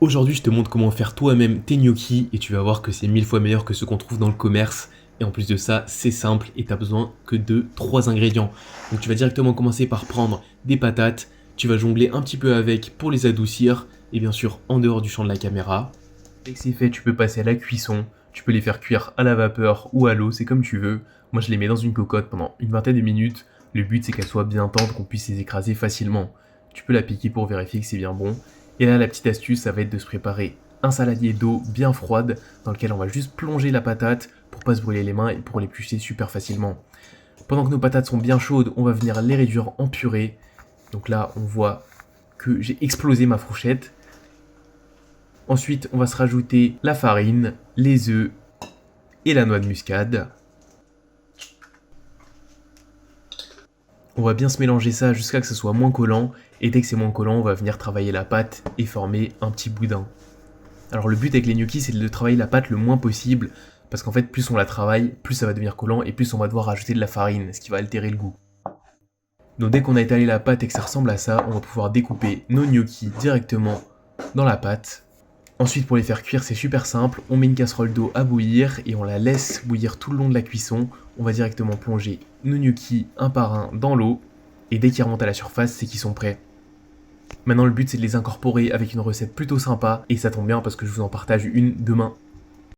Aujourd'hui, je te montre comment faire toi-même tes gnocchis et tu vas voir que c'est 1000 fois meilleur que ceux qu'on trouve dans le commerce. Et en plus de ça, c'est simple et t'as besoin que de 3 ingrédients. Donc tu vas directement commencer par prendre des patates, tu vas jongler un petit peu avec pour les adoucir et bien sûr en dehors du champ de la caméra. Dès que c'est fait, tu peux passer à la cuisson, tu peux les faire cuire à la vapeur ou à l'eau, c'est comme tu veux. Moi je les mets dans une cocotte pendant une vingtaine de minutes. Le but c'est qu'elles soient bien tendres, qu'on puisse les écraser facilement. Tu peux la piquer pour vérifier que c'est bien bon. Et là, la petite astuce, ça va être de se préparer un saladier d'eau bien froide dans lequel on va juste plonger la patate pour pas se brûler les mains et pour l'éplucher super facilement. Pendant que nos patates sont bien chaudes, on va venir les réduire en purée. Donc là, on voit que j'ai explosé ma fourchette. Ensuite, on va se rajouter la farine, les œufs et la noix de muscade. On va bien se mélanger ça jusqu'à que ce soit moins collant. Et dès que c'est moins collant, on va venir travailler la pâte et former un petit boudin. Alors le but avec les gnocchis, c'est de travailler la pâte le moins possible, parce qu'en fait, plus on la travaille, plus ça va devenir collant, et plus on va devoir rajouter de la farine, ce qui va altérer le goût. Donc dès qu'on a étalé la pâte et que ça ressemble à ça, on va pouvoir découper nos gnocchis directement dans la pâte. Ensuite, pour les faire cuire, c'est super simple, on met une casserole d'eau à bouillir, et on la laisse bouillir tout le long de la cuisson. On va directement plonger nos gnocchis un par un dans l'eau, et dès qu'ils remontent à la surface, c'est qu'ils sont prêts. Maintenant, le but, c'est de les incorporer avec une recette plutôt sympa, et ça tombe bien parce que je vous en partage une demain.